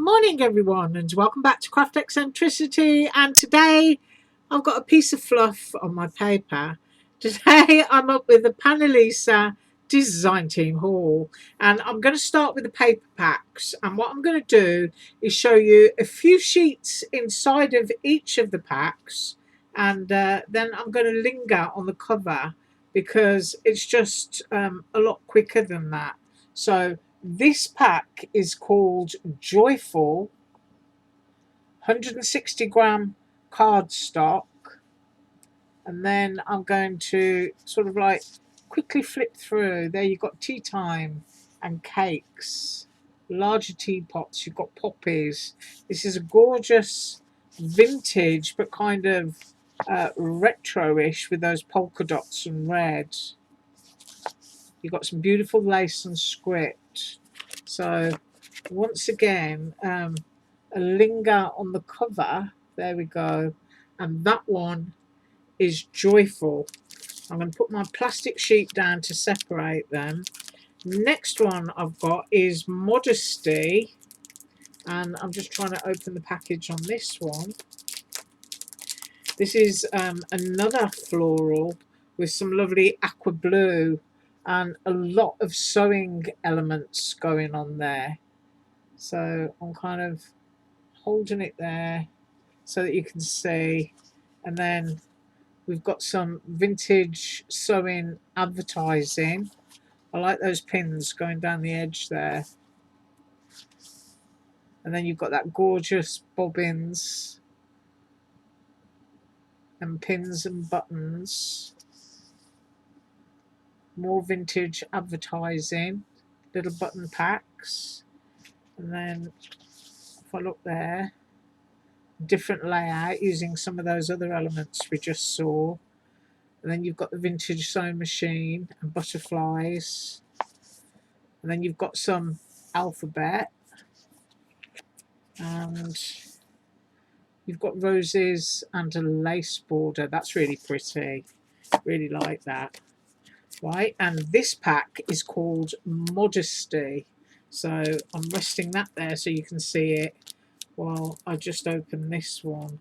morning everyone and welcome back to Craft Eccentricity, and today I've got a piece of fluff on my paper. Today I'm up with the Panalisa design team haul, and I'm going to start with the paper packs, and what I'm going to do is show you a few sheets inside of each of the packs, and then I'm going to linger on the cover because it's just a lot quicker than that. So this pack is called Joyful 160-gram cardstock, and then I'm going to sort of like quickly flip through. There you've got tea time and cakes, larger teapots, you've got poppies. This is a gorgeous vintage but kind of retro-ish with those polka dots and red. You've got some beautiful lace and script. So once again, a linger on the cover. There we go. And that one is Joyful. I'm going to put my plastic sheet down to separate them. Next one I've got is Modesty. And I'm just trying to open the package on this one. This is another floral with some lovely aqua blue and a lot of sewing elements going on there. So I'm kind of holding it there so that you can see, and then we've got some vintage sewing advertising. I like those pins going down the edge there, and then you've got that gorgeous bobbins and pins and buttons. More vintage advertising, little button packs, and then if I look there, different layout using some of those other elements we just saw. And then you've got the vintage sewing machine and butterflies, and then you've got some alphabet, and you've got roses and a lace border. That's really pretty, really like that. Right, and this pack is called Modesty, so I'm resting that there so you can see it while I just open this one.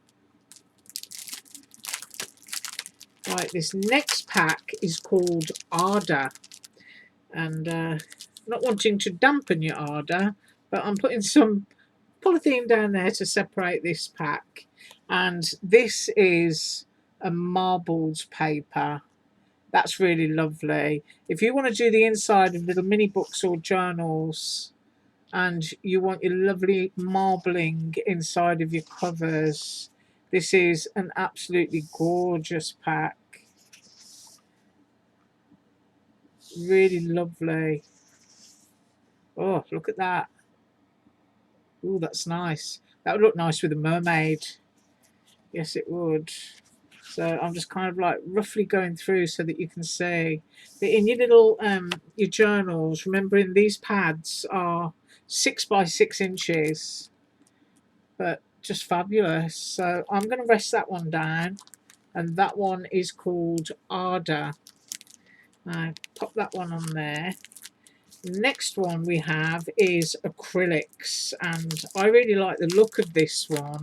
Right, this next pack is called Ardour, and not wanting to dampen your ardour, but I'm putting some polythene down there to separate this pack, and this is a marbled paper. That's really lovely. If you want to do the inside of little mini books or journals, and you want your lovely marbling inside of your covers, this is an absolutely gorgeous pack. Really lovely. Oh, look at that. Oh, that's nice. That would look nice with a mermaid. Yes, it would. So I'm just kind of like roughly going through so that you can see. But in your little your journals, remembering these pads are 6 by 6 inches, but just fabulous. So I'm going to rest that one down, and that one is called Ardour. Pop that one on there. Next one we have is acrylics, and I really like the look of this one.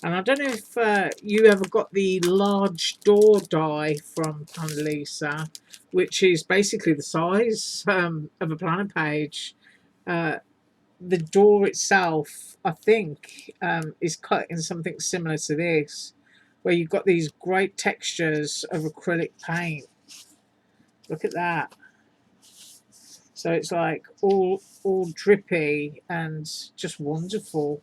And I don't know if you ever got the large door die from Panalisa, which is basically the size of a planner page. The door itself, I think, is cut in something similar to this, where you've got these great textures of acrylic paint. Look at that. So it's like all drippy and just wonderful.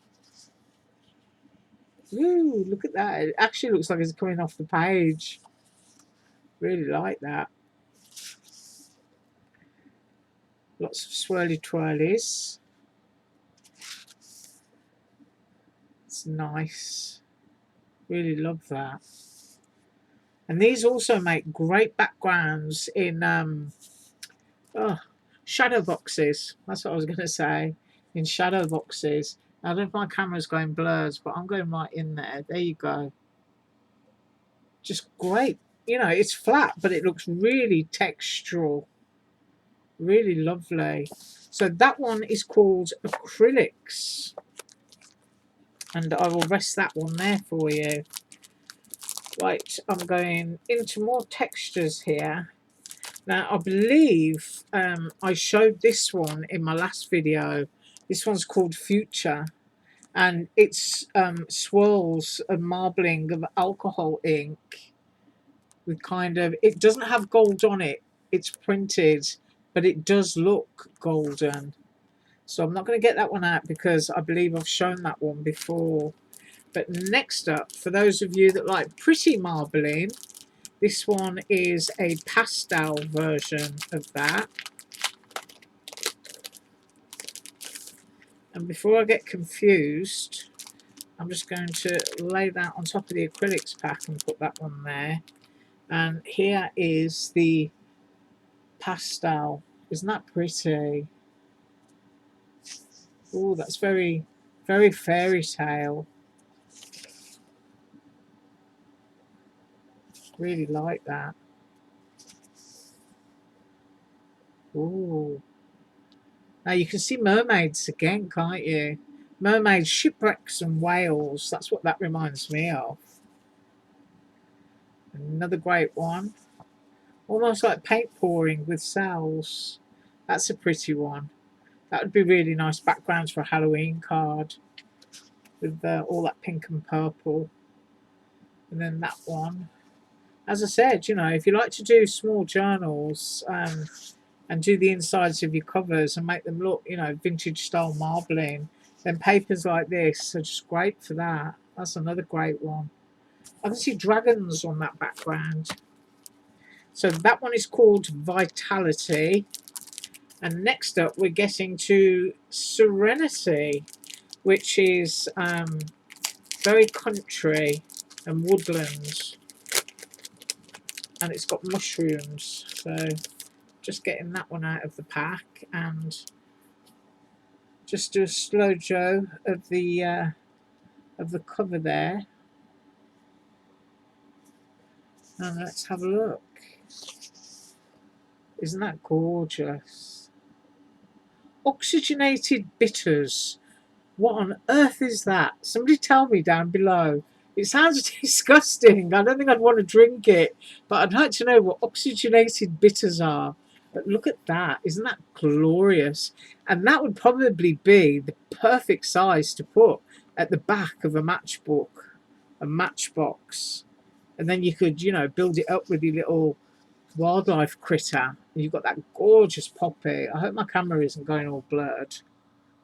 Ooh, look at that. It actually looks like it's coming off the page. Really like that. Lots of swirly twirlies. It's nice. Really love that. And these also make great backgrounds in shadow boxes. That's what I was going to say. In shadow boxes. I don't know if my camera's going blurs, but I'm going right in there. There you go. Just great. You know, it's flat, but it looks really textural. Really lovely. So that one is called Acrylics. and I will rest that one there for you. Right, I'm going into more textures here. Now, I believe I showed this one in my last video. This one's called Future, and it's swirls and marbling of alcohol ink with kind of, it doesn't have gold on it, it's printed, but it does look golden. So I'm not going to get that one out because I believe I've shown that one before. But next up, for those of you that like pretty marbling, this one is a pastel version of that. And before I get confused, I'm just going to lay that on top of the acrylics pack and put that one there. And here is the pastel. Isn't that pretty? Oh, that's very, very fairy tale. Really like that. Oh. Now you can see mermaids again, can't you? Mermaids, shipwrecks and whales. That's what that reminds me of. Another great one. Almost like paint pouring with cells. That's a pretty one. That would be really nice backgrounds for a Halloween card with all that pink and purple. And then that one. As I said, you know, if you like to do small journals and do the insides of your covers and make them look, you know, vintage style marbling, then papers like this are just great for that. That's another great one. I can see dragons on that background. So that one is called Vitality. And next up, we're getting to Serenity, which is very country and woodlands. And it's got mushrooms. So just getting that one out of the pack and just do a slow Joe of the cover there. And let's have a look. Isn't that gorgeous? Oxygenated bitters. What on earth is that? Somebody tell me down below. It sounds disgusting. I don't think I'd want to drink it, but I'd like to know what oxygenated bitters are. But look at that. Isn't that glorious? And that would probably be the perfect size to put at the back of a matchbook, a matchbox. And then you could, you know, build it up with your little wildlife critter. And you've got that gorgeous poppy. I hope my camera isn't going all blurred.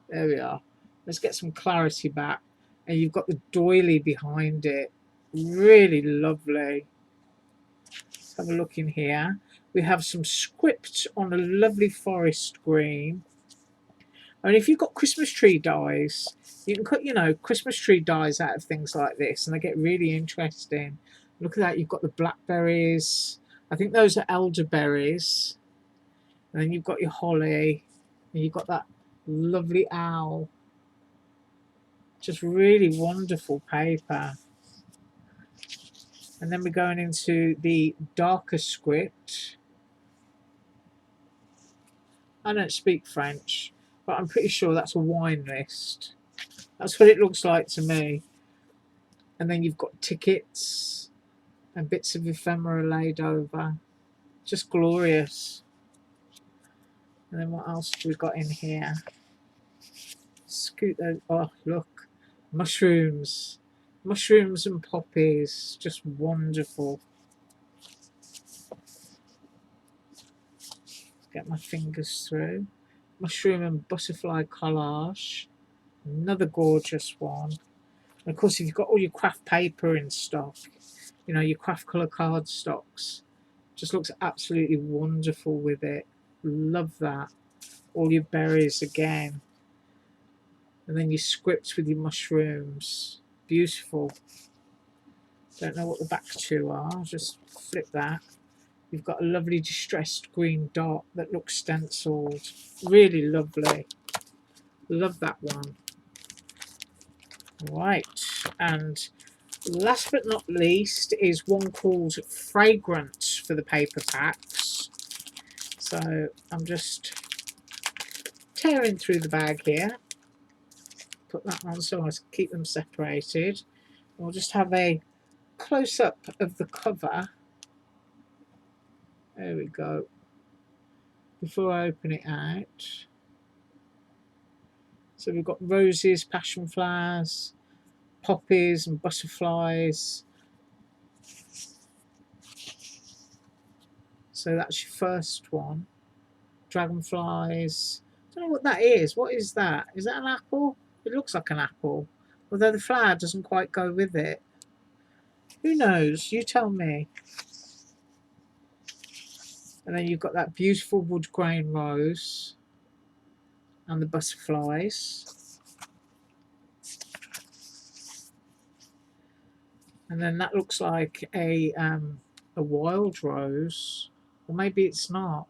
There we are. Let's get some clarity back. And you've got the doily behind it. Really lovely. Let's have a look in here. We have some script on a lovely forest green. And if you've got Christmas tree dies, you can cut, you know, Christmas tree dies out of things like this, and they get really interesting. Look at that. You've got the blackberries. I think those are elderberries. And then you've got your holly. And you've got that lovely owl. Just really wonderful paper. And then we're going into the darker script. I don't speak French, but I'm pretty sure that's a wine list. That's what it looks like to me. And then you've got tickets and bits of ephemera laid over. Just glorious. And then what else have we got in here? Scoot those. Oh, look. Mushrooms. Mushrooms and poppies. Just wonderful. Get my fingers through. Mushroom and butterfly collage. Another gorgeous one. And of course, if you've got all your craft paper in stock, you know, your craft colour card stocks, just looks absolutely wonderful with it. Love that. All your berries again. And then your scripts with your mushrooms. Beautiful. Don't know what the back two are. I'll just flip that. You've got a lovely distressed green dot that looks stenciled. Really lovely. Love that one. Right. And last but not least is one called Fragrant for the paper packs. So I'm just tearing through the bag here. put that on so I keep them separated. We'll just have a close-up of the cover. There we go. Before I open it out. So we've got roses, passion flowers, poppies and butterflies. So that's your first one. Dragonflies. I don't know what that is. What is that? Is that an apple? It looks like an apple. Although the flower doesn't quite go with it. Who knows? You tell me. And then you've got that beautiful wood grain rose. And the butterflies. And then that looks like a wild rose. Or maybe it's not.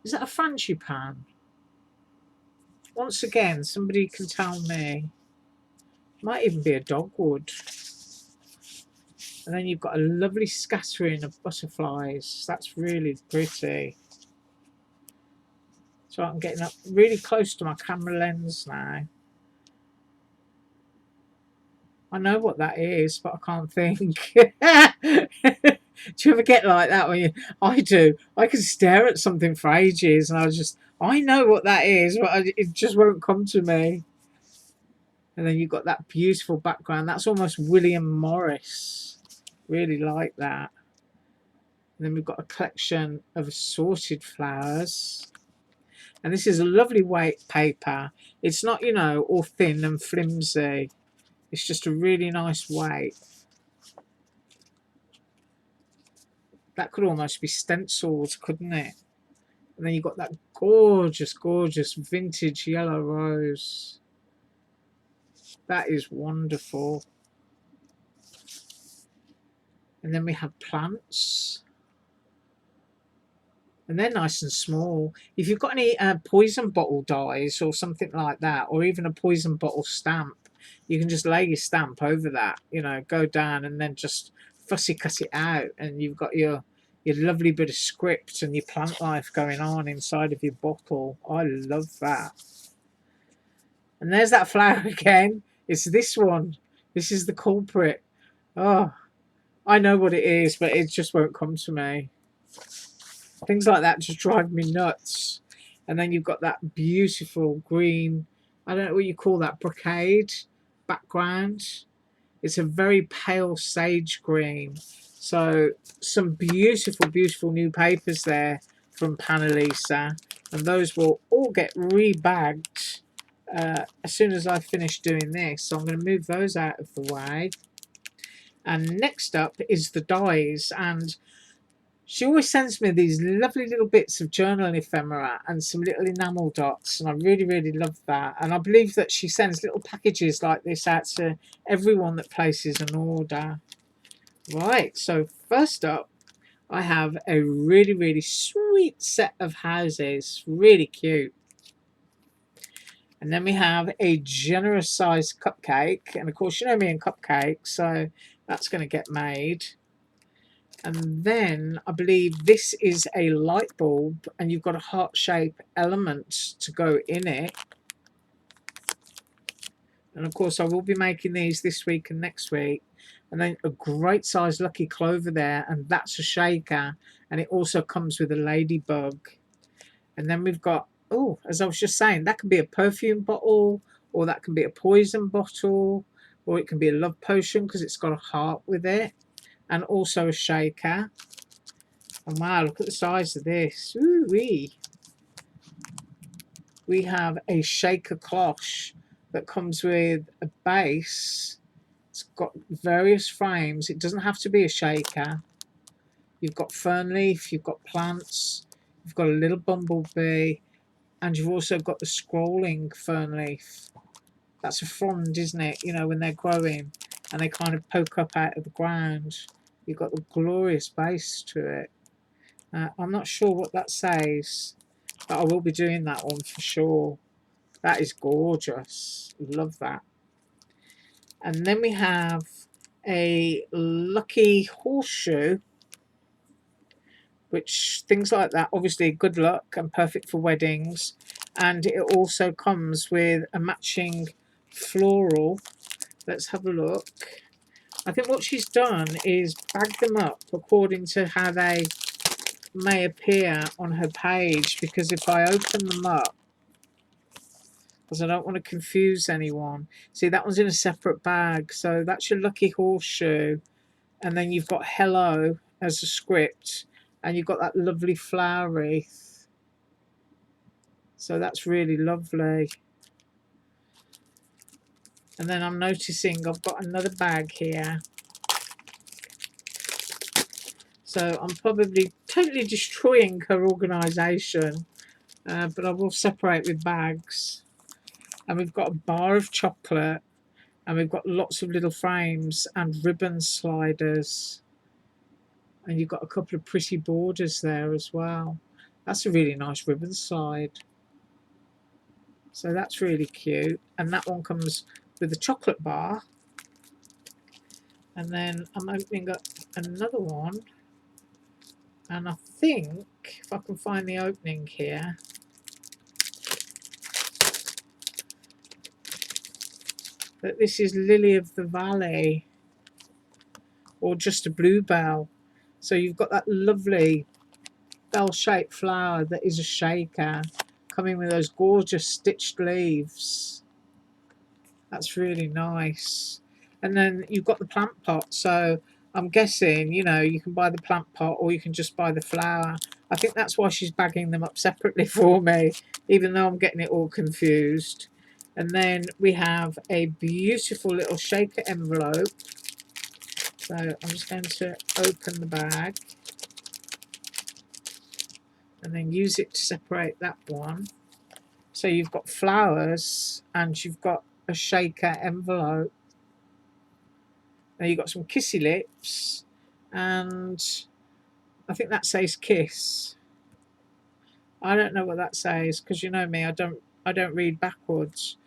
Is that a frangipane? Once again, somebody can tell me. Might even be a dogwood. And then you've got a lovely scattering of butterflies. That's really pretty. So I'm getting up really close to my camera lens now. I know what that is, but I can't think. Do you ever get like that when you... I do. I can stare at something for ages and I know what that is, but it just won't come to me. And then you've got that beautiful background. That's almost William Morris. Really like that. And then we've got a collection of assorted flowers. And this is a lovely weight paper. It's not, you know, all thin and flimsy. It's just a really nice weight. That could almost be stenciled, couldn't it? And then you've got that gorgeous, gorgeous vintage yellow rose. That is wonderful. And then we have plants. And they're nice and small. If you've got any poison bottle dies or something like that, or even a poison bottle stamp, you can just lay your stamp over that, you know, go down and then just fussy cut it out, and you've got your lovely bit of script and your plant life going on inside of your bottle. I love that. And there's that flower again. It's this one. This is the culprit. Oh, I know what it is, but it just won't come to me. Things like that just drive me nuts. And then you've got that beautiful green, I don't know what you call that, brocade background. It's a very pale sage green. So some beautiful, beautiful new papers there from Panalisa. And those will all get rebagged as soon as I finish doing this. So I'm going to move those out of the way. And next up is the dies. And she always sends me these lovely little bits of journal ephemera and some little enamel dots, and I really, really love that. And I believe that she sends little packages like this out to everyone that places an order. Right, so first up, I have a really, really sweet set of houses, really cute. And then we have a generous sized cupcake, and of course you know me and cupcakes, so that's going to get made. And then I believe this is a light bulb, and you've got a heart shape element to go in it. And of course I will be making these this week and next week. And then a great size lucky clover there, and that's a shaker, and it also comes with a ladybug. And then we've got, oh, as I was just saying, that can be a perfume bottle, or that can be a poison bottle, or it can be a love potion because it's got a heart with it. And also a shaker. And wow, look at the size of this. Ooh-wee. We have a shaker cloche that comes with a base. It's got various frames. It doesn't have to be a shaker. You've got fern leaf, you've got plants, you've got a little bumblebee, and you've also got the scrolling fern leaf. That's a frond, isn't it? You know, when they're growing and they kind of poke up out of the ground. You've got the glorious base to it. I'm not sure what that says, but I will be doing that one for sure. That is gorgeous. Love that. And then we have a lucky horseshoe, which things like that, obviously good luck and perfect for weddings. and it also comes with a matching floral. Let's have a look. I think what she's done is bag them up according to how they may appear on her page, because if I open them up, because I don't want to confuse anyone. See, that one's in a separate bag, so that's your lucky horseshoe, and then you've got hello as a script, and you've got that lovely flower wreath. So that's really lovely. And then I'm noticing I've got another bag here. So I'm probably totally destroying her organisation, but I will separate with bags. And we've got a bar of chocolate, and we've got lots of little frames and ribbon sliders. And you've got a couple of pretty borders there as well. That's a really nice ribbon slide. So that's really cute. And that one comes with a chocolate bar. And then I'm opening up another one. And I think, if I can find the opening here, that this is Lily of the Valley, or just a bluebell. So you've got that lovely bell-shaped flower that is a shaker, coming with those gorgeous stitched leaves. That's really nice. And then you've got the plant pot, so I'm guessing, you know, you can buy the plant pot or you can just buy the flower. I think that's why she's bagging them up separately for me, even though I'm getting it all confused. And then we have a beautiful little shaker envelope. So I'm just going to open the bag and then use it to separate that one. So you've got flowers and you've got a shaker envelope. Now you've got some kissy lips, and I think that says kiss. I don't know what that says, because you know me, I don't read backwards.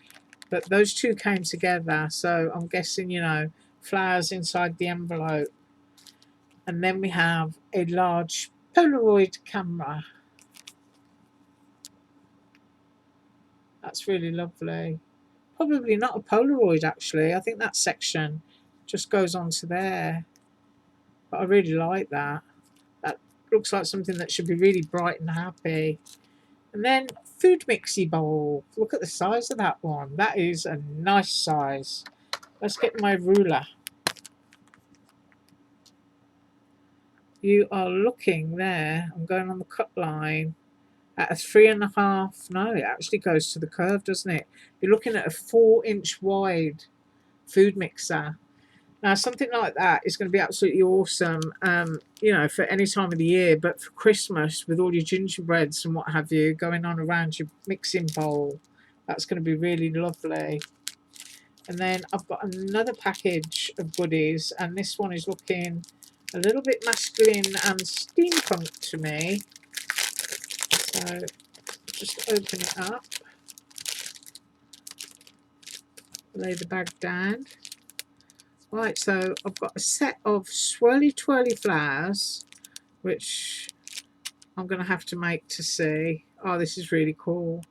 But those two came together, so I'm guessing, you know, flowers inside the envelope. And then we have a large Polaroid camera. That's really lovely. Probably not a Polaroid, actually. I think that section just goes on to there. But I really like that. That looks like something that should be really bright and happy. And then food mixy bowl. Look at the size of that one. That is a nice size. Let's get my ruler. You are looking there. I'm going on the cut line at a 3.5. No, it actually goes to the curve, doesn't it? You're looking at a 4-inch wide food mixer. Now, something like that is going to be absolutely awesome, you know, for any time of the year. But for Christmas, with all your gingerbreads and what have you going on around your mixing bowl, that's going to be really lovely. And then I've got another package of goodies, and this one is looking a little bit masculine and steampunk to me. So just open it up, lay the bag down. Right, so I've got a set of swirly twirly flowers, which I'm going to have to make to see. Oh, this is really cool.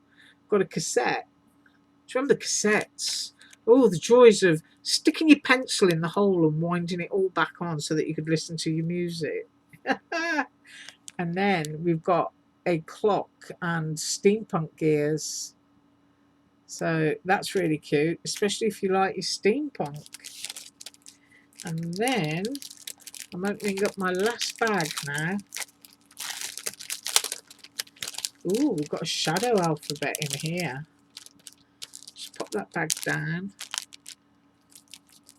Got a cassette. Do you remember cassettes? Oh, the joys of sticking your pencil in the hole and winding it all back on so that you could listen to your music. And then we've got a clock and steampunk gears. So that's really cute, especially if you like your steampunk. And then I'm opening up my last bag now. Ooh, we've got a shadow alphabet in here. Just pop that bag down.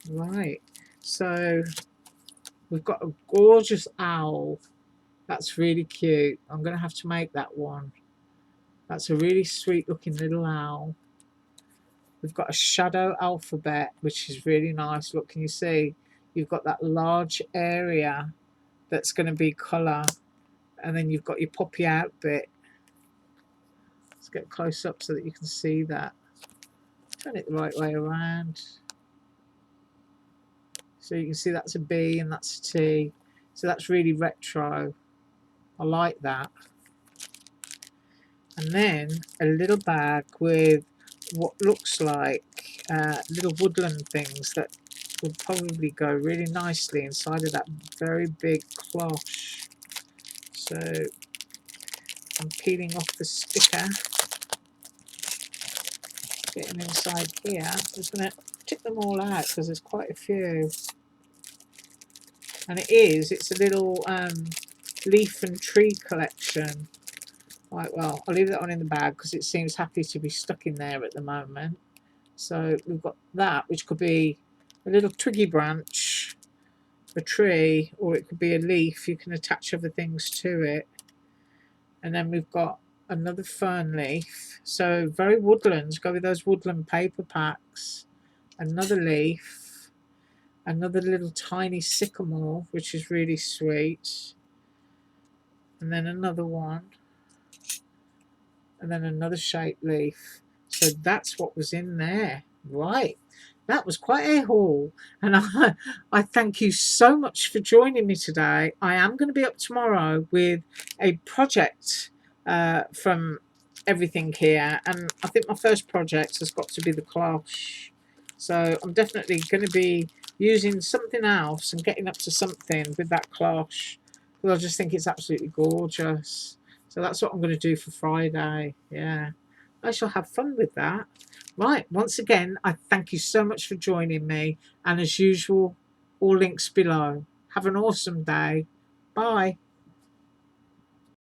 Right, so we've got a gorgeous owl. That's really cute. I'm going to have to make that one. That's a really sweet looking little owl. We've got a shadow alphabet, which is really nice. Look, can you see? You've got that large area that's going to be colour, and then you've got your poppy out bit. Let's get close up so that you can see that. Turn it the right way around. So you can see that's a B and that's a T. So that's really retro. I like that. And then a little bag with what looks like little woodland things that would probably go really nicely inside of that very big cloche. So I'm peeling off the sticker, getting inside here. I'm just going to tip them all out because there's quite a few. And it's a little leaf and tree collection. Right, well, I'll leave that one in the bag because it seems happy to be stuck in there at the moment. So we've got that, which could be a little twiggy branch, a tree, or it could be a leaf. You can attach other things to it. And then we've got another fern leaf. So very woodlands, go with those woodland paper packs. Another leaf, another little tiny sycamore, which is really sweet. And then another one. And then another shaped leaf. So that's what was in there. Right. That was quite a haul. And I thank you so much for joining me today. I am going to be up tomorrow with a project from everything here. And I think my first project has got to be the cloche. So I'm definitely going to be using something else and getting up to something with that cloche. Because I just think it's absolutely gorgeous. So that's what I'm going to do for Friday. Yeah, I shall have fun with that. Right, once again, I thank you so much for joining me. And as usual, all links below. Have an awesome day. Bye.